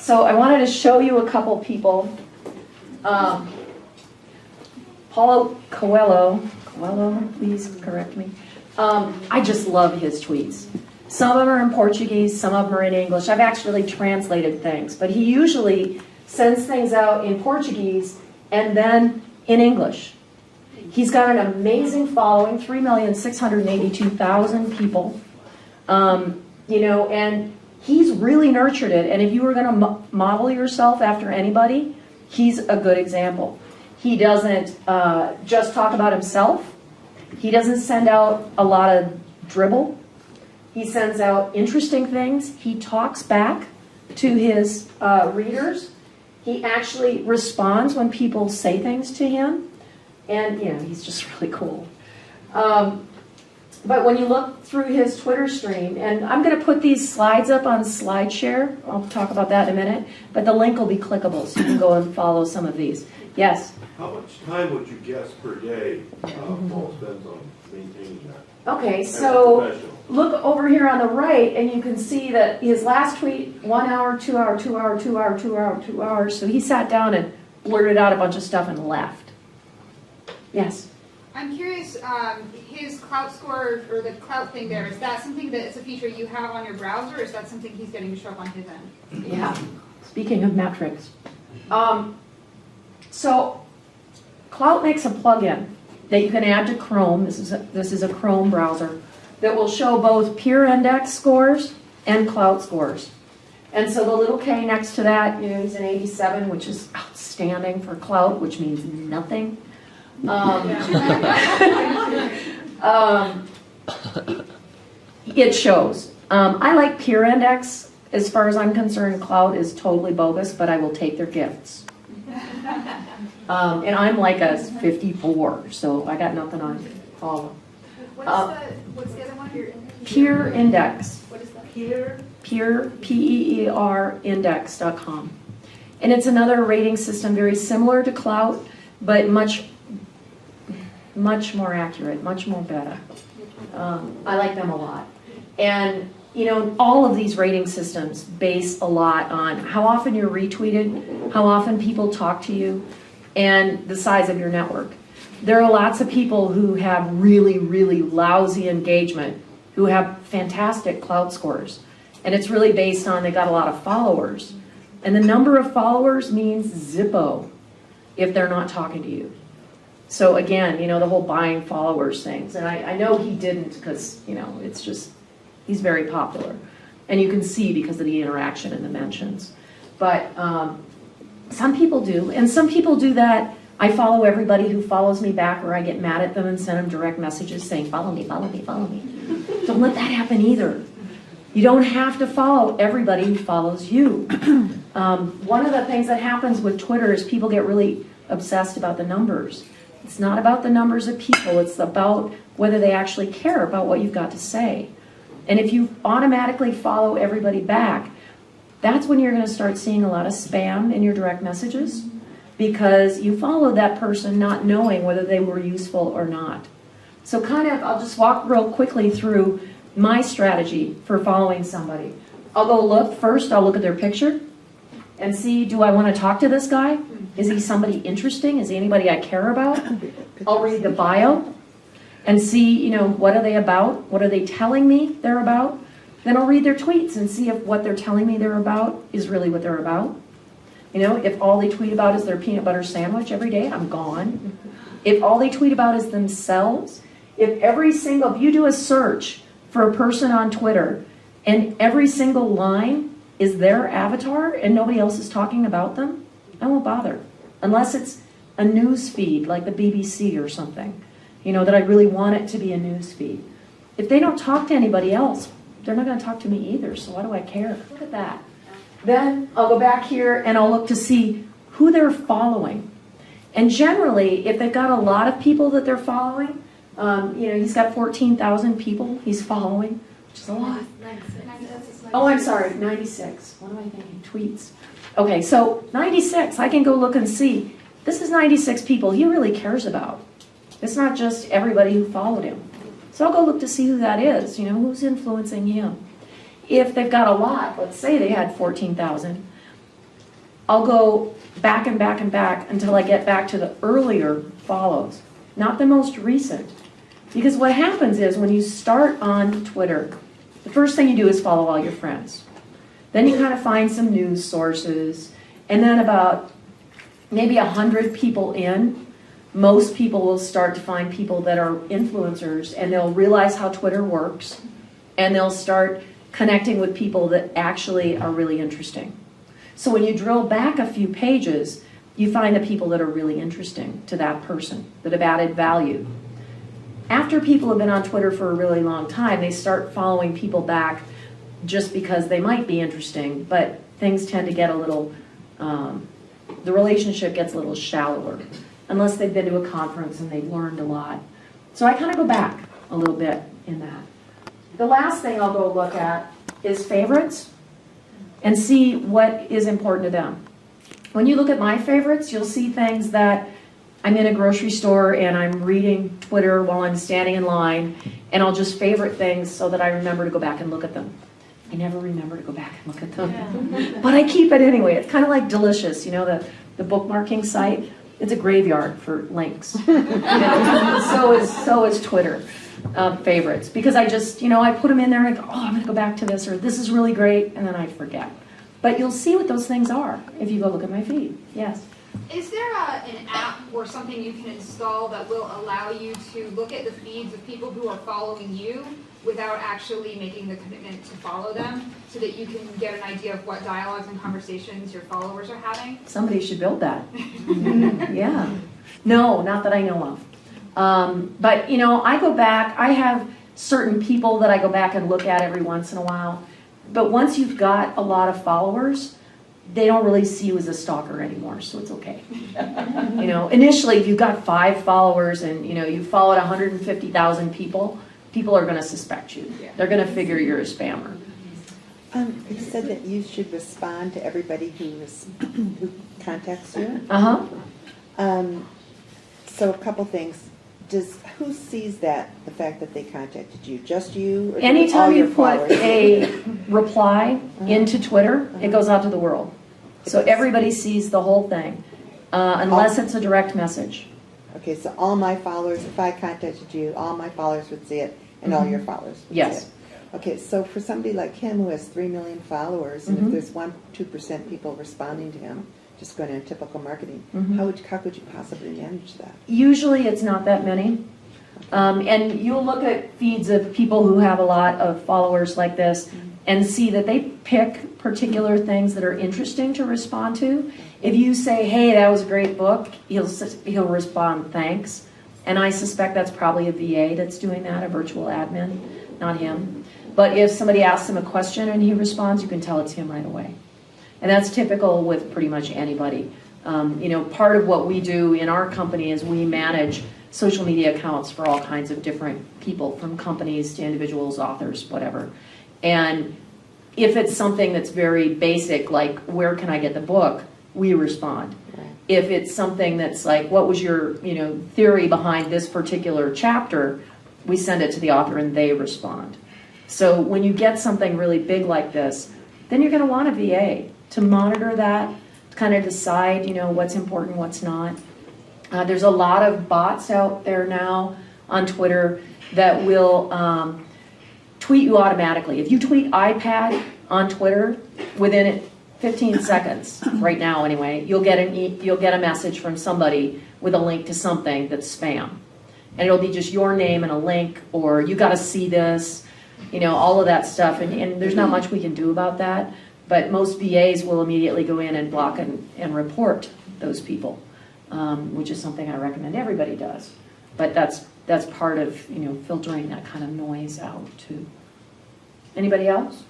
So I wanted to show you a couple people. Paulo Coelho, please correct me. I just love his tweets. Some of them are in Portuguese, some of them are in English. I've actually translated things, but he usually sends things out in Portuguese and then in English. He's got an amazing following, 3,682,000 people. You know, and he's really nurtured it. And if you were going to model yourself after anybody, he's a good example. He doesn't just talk about himself. He doesn't send out a lot of dribble. He sends out interesting things. He talks back to his readers. He actually responds when people say things to him. And, you know, he's just really cool. But when you look through his Twitter stream, and I'm going to put these slides up on SlideShare. I'll talk about that in a minute. But the link will be clickable, so you can go and follow some of these. Yes? How much time would you guess per day Paul spends on maintaining that? Okay, so look over here on the right, and you can see that his last tweet, 1 hour, 2 hour, 2 hour, 2 hour, 2 hour, 2 hours. So he sat down and blurted out a bunch of stuff and left. Yes? I'm curious, his clout score, or the clout thing there, is that something that is a feature you have on your browser, or is that something he's getting to show up on his end? Yeah. Speaking of metrics. So Clout makes a plugin that you can add to Chrome. This is a Chrome browser that will show both peer index scores and Clout scores. And so the little K next to that, you know, he's an 87, which is outstanding for Clout, which means nothing. It shows. I like peer index. As far as I'm concerned, Clout is totally bogus, but I will take their gifts. And I'm like a 54, so I got nothing on all of them. What's the other one? Peer index. What is that? Peer, P-E-E-R, index.com. And it's another rating system very similar to Clout, but much more accurate, much more better. I like them a lot. And, you know, all of these rating systems base a lot on how often you're retweeted, how often people talk to you, and the size of your network. There are lots of people who have really, really lousy engagement, who have fantastic Clout scores. And it's really based on they got a lot of followers. And the number of followers means zippo if they're not talking to you. So again, you know, the whole buying followers things. And I know he didn't because, you know, it's just, he's very popular. And you can see because of the interaction and the mentions. But some people do. And some people do that. I follow everybody who follows me back, or I get mad at them and send them direct messages saying, follow me, follow me, follow me. Don't let that happen either. You don't have to follow everybody who follows you. One of the things that happens with Twitter is people get really obsessed about the numbers. It's not about the numbers of people. It's about whether they actually care about what you've got to say. And if you automatically follow everybody back, that's when you're going to start seeing a lot of spam in your direct messages, because you followed that person not knowing whether they were useful or not. So kind of, I'll just walk real quickly through my strategy for following somebody. I'll go look first, I'll look at their picture and see, do I want to talk to this guy? Is he somebody interesting? Is he anybody I care about? I'll read the bio and see, you know, what are they about? What are they telling me they're about? Then I'll read their tweets and see if what they're telling me they're about is really what they're about. You know, if all they tweet about is their peanut butter sandwich every day, I'm gone. If all they tweet about is themselves, if you do a search for a person on Twitter and every single line is their avatar and nobody else is talking about them, I won't bother. Unless it's a news feed like the BBC or something, you know, that I really want it to be a news feed. If they don't talk to anybody else, they're not going to talk to me either, so why do I care? Look at that. Then I'll go back here and I'll look to see who they're following. And generally, if they've got a lot of people that they're following, you know, he's got 14,000 people he's following, which is a lot. 96. Oh, I'm sorry, 96. What am I thinking? Tweets. Okay, so 96, I can go look and see. This is 96 people he really cares about. It's not just everybody who followed him. So I'll go look to see who that is, you know, who's influencing him. If they've got a lot, let's say they had 14,000, I'll go back and back and back until I get back to the earlier follows, not the most recent. Because what happens is when you start on Twitter, the first thing you do is follow all your friends. Then you kind of find some news sources, and then about maybe 100 people in, most people will start to find people that are influencers, and they'll realize how Twitter works, and they'll start connecting with people that actually are really interesting. So when you drill back a few pages, you find the people that are really interesting to that person, that have added value. After people have been on Twitter for a really long time, they start following people back just because they might be interesting, but things tend to get a little, the relationship gets a little shallower, unless they've been to a conference and they've learned a lot. So I kind of go back a little bit in that. The last thing I'll go look at is favorites and see what is important to them. When you look at my favorites, you'll see things that I'm in a grocery store and I'm reading Twitter while I'm standing in line, and I'll just favorite things so that I remember to go back and look at them. I never remember to go back and look at them, but I keep it anyway. It's kind of like Delicious, you know, the bookmarking site. It's a graveyard for links. So is Twitter favorites, because I just, you know, I put them in there and I go, oh, I'm going to go back to this, or this is really great, and then I forget. But you'll see what those things are if you go look at my feed. Yes. Is there an app or something you can install that will allow you to look at the feeds of people who are following you without actually making the commitment to follow them, so that you can get an idea of what dialogues and conversations your followers are having? Somebody should build that. Yeah. No, not that I know of. But, you know, I go back. I have certain people that I go back and look at every once in a while. But once you've got a lot of followers, they don't really see you as a stalker anymore, so it's okay. You know, initially, if you've got 5 followers and, you know, you followed 150,000 people, people are going to suspect you. They're going to figure you're a spammer. You said that you should respond to everybody who contacts you. So a couple things. Who sees that, the fact that they contacted you? Just you? Or Anytime all your you put followers? a reply into Twitter, it goes out to the world. So everybody sees the whole thing, unless it's a direct message. Okay, so all my followers, if I contacted you, all my followers would see it, and all your followers would Yes. see it. Okay, so for somebody like him who has 3 million followers, and if there's 1-2% people responding to him, just going to typical marketing, how could you possibly manage that? Usually it's not that many. And you'll look at feeds of people who have a lot of followers like this and see that they pick particular things that are interesting to respond to. If you say, hey, that was a great book, he'll respond, thanks. And I suspect that's probably a VA that's doing that, a virtual admin, not him. But if somebody asks him a question and he responds, you can tell it's him right away. And that's typical with pretty much anybody. You know, part of what we do in our company is we manage social media accounts for all kinds of different people, from companies to individuals, authors, whatever. And if it's something that's very basic, like, where can I get the book, we respond. Right. If it's something that's like, what was your, you know, theory behind this particular chapter, we send it to the author and they respond. So when you get something really big like this, then you're going to want a VA to monitor that, to kind of decide, you know, what's important, what's not. There's a lot of bots out there now on Twitter that will tweet you automatically. If you tweet iPad on Twitter, within 15 seconds, right now anyway, you'll get a message from somebody with a link to something that's spam. And it'll be just your name and a link, or you got to see this, you know, all of that stuff. And there's not much we can do about that. But most VAs will immediately go in and block and report those people, which is something I recommend everybody does. But that's part of, you know, filtering that kind of noise out too. Anybody else?